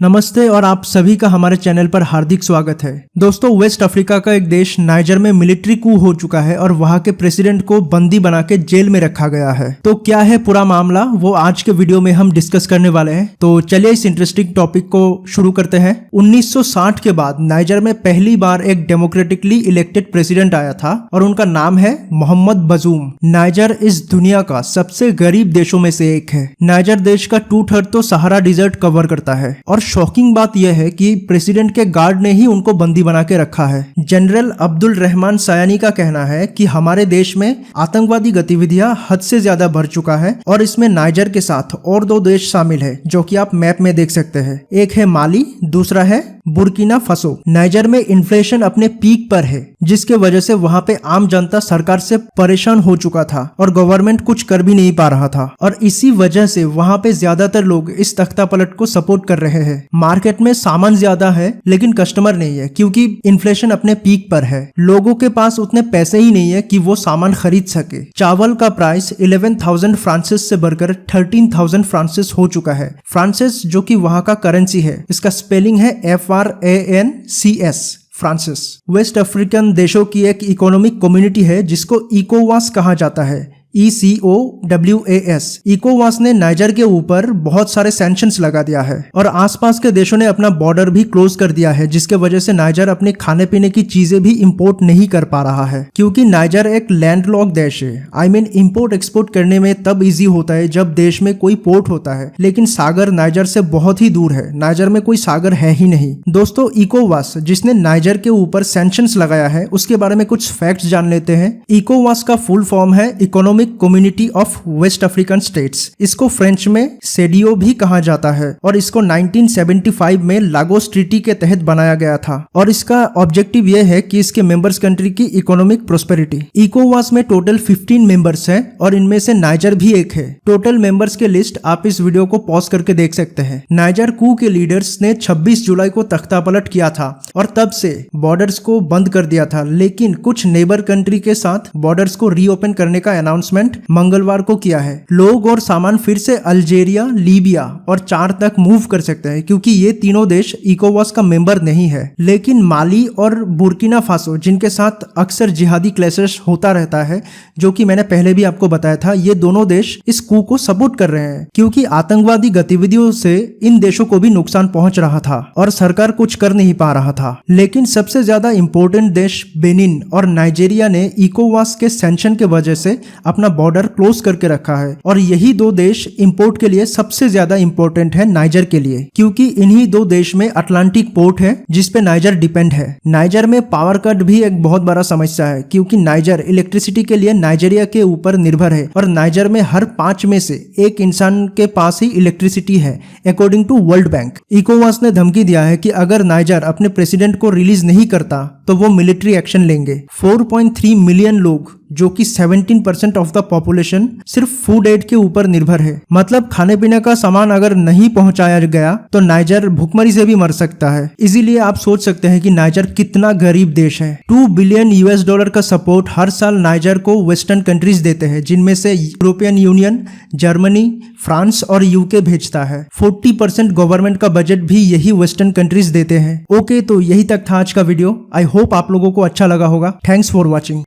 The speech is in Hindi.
नमस्ते और आप सभी का हमारे चैनल पर हार्दिक स्वागत है। दोस्तों, वेस्ट अफ्रीका का एक देश नाइजर में मिलिट्री कू हो चुका है और वहां के प्रेसिडेंट को बंदी बना के जेल में रखा गया है। तो क्या है पूरा मामला, वो आज के वीडियो में हम डिस्कस करने वाले हैं। तो चलिए इस इंटरेस्टिंग टॉपिक को शुरू करते हैं। 1960 के बाद नाइजर में पहली बार एक डेमोक्रेटिकली इलेक्टेड प्रेसिडेंट आया था और उनका नाम है मोहम्मद बजूम। नाइजर इस दुनिया का सबसे गरीब देशों में से एक है। नाइजर देश का 2/3 तो सहारा डिजर्ट कवर करता है और शॉकिंग बात यह है कि प्रेसिडेंट के गार्ड ने ही उनको बंदी बना के रखा है। जनरल अब्दुल रहमान सायानी का कहना है कि हमारे देश में आतंकवादी गतिविधियां हद से ज्यादा बढ़ चुका है और इसमें नाइजर के साथ और 2 देश शामिल है जो कि आप मैप में देख सकते हैं। एक है माली, दूसरा है बुर्किना फासो। नाइजर में इन्फ्लेशन अपने पीक पर है, जिसके वजह से वहां पे आम जनता सरकार से परेशान हो चुका था और गवर्नमेंट कुछ कर भी नहीं पा रहा था और इसी वजह से वहां पे ज्यादातर लोग इस तख्तापलट को सपोर्ट कर रहे हैं। मार्केट में सामान ज्यादा है लेकिन कस्टमर नहीं है क्योंकि इन्फ्लेशन अपने पीक पर है। लोगों के पास उतने पैसे ही नहीं है कि वो सामान खरीद सके। चावल का प्राइस 11,000 फ्रांसिस से बढ़कर 13,000 फ्रांसिस हो चुका है। फ्रांसिस जो कि वहां का करेंसी है, इसका स्पेलिंग है FRANCS फ्रांसिस। वेस्ट अफ्रीकन देशों की एक इकोनॉमिक कम्युनिटी है जिसको इकोवास कहा जाता है, ECOWAS। इकोवास ने नाइजर के ऊपर बहुत सारे सैंक्शंस लगा दिया है और आसपास के देशों ने अपना बॉर्डर भी क्लोज कर दिया है, जिसके वजह से नाइजर अपने खाने पीने की चीजें भी इंपोर्ट नहीं कर पा रहा है क्योंकि नाइजर एक लैंडलॉक देश है। इंपोर्ट एक्सपोर्ट करने में तब इजी होता है जब देश में कोई पोर्ट होता है, लेकिन सागर नाइजर से बहुत ही दूर है। नाइजर में कोई सागर है ही नहीं। दोस्तों, इकोवास जिसने नाइजर के ऊपर सैंक्शंस लगाया है उसके बारे में कुछ फैक्ट्स जान लेते हैं। इकोवास का फुल फॉर्म है economic community of west African states. इसको फ्रेंच में सेडियो भी कहा जाता है और इसको 1975 में लागोस ट्रीटी के तहत बनाया गया था और इसका ऑब्जेक्टिव यह है कि इसके मेंबर्स कंट्री की इकोनॉमिक प्रोस्पेरिटी। इकोवास में टोटल 15 मेंबर्स हैं और इनमें से नाइजर भी एक है। टोटल मेंबर्स के लिस्ट आप इस वीडियो को पॉज करके देख सकते हैं। नाइजर कू के लीडर्स ने 26 जुलाई को तख्तापलट किया था और तब से बॉर्डर्स को बंद कर दिया था, लेकिन कुछ नेबर कंट्री के साथ बॉर्डर्स को रीओपन करने का अनाउंसमेंट मंगलवार को किया है। लोग और सामान फिर से अल्जेरिया, लीबिया और चाद तक मूव कर सकते हैं क्योंकि ये तीनों देश इकोवास का मेंबर नहीं है। लेकिन माली और बुर्किना फासो, जिनके साथ अक्सर जिहादी क्लैशेस होता रहता है, जो कि मैंने पहले भी आपको बताया था, ये दोनों देश इस कू को सपोर्ट कर रहे हैं क्योंकि आतंकवादी गतिविधियों से इन देशों को भी नुकसान पहुंच रहा था और सरकार कुछ कर नहीं पा रहा था। लेकिन सबसे ज्यादा इंपॉर्टेंट देश बेनिन और नाइजीरिया ने इकोवास के सैंक्शन के वजह से अपना बॉर्डर क्लोज करके रखा है और यही 2 देश इंपोर्ट के लिए सबसे ज्यादा इंपॉर्टेंट है नाइजर के लिए, क्योंकि इन्हीं 2 देश में अटलांटिक पोर्ट है जिसपे नाइजर डिपेंड है। नाइजर में पावर कट भी एक बहुत बड़ा समस्या है क्योंकि नाइजर इलेक्ट्रिसिटी के लिए नाइजीरिया के ऊपर निर्भर है और नाइजर में हर 5 में से 1 इंसान के पास ही इलेक्ट्रिसिटी है, अकॉर्डिंग टू वर्ल्ड बैंक। इकोवास ने धमकी दिया है कि अगर नाइजर अपने प्रेसिडेंट को रिलीज नहीं करता तो वो मिलिट्री एक्शन लेंगे। 4.3 मिलियन लोग, जो कि 17% ऑफ द पॉपुलेशन, सिर्फ फूड एड के ऊपर निर्भर है। मतलब खाने पीने का सामान अगर नहीं पहुंचाया गया तो नाइजर भूखमरी से भी मर सकता है। इसीलिए आप सोच सकते हैं कि नाइजर कितना गरीब देश है। $2 बिलियन US का सपोर्ट हर साल नाइजर को वेस्टर्न कंट्रीज देते हैं, जिनमें से यूरोपियन यूनियन, जर्मनी, फ्रांस और यूके भेजता है। 40% गवर्नमेंट का बजट भी यही वेस्टर्न कंट्रीज देते हैं। ओके, तो यही तक था आज का वीडियो। आई होप आप लोगों को अच्छा लगा होगा। Thanks for watching.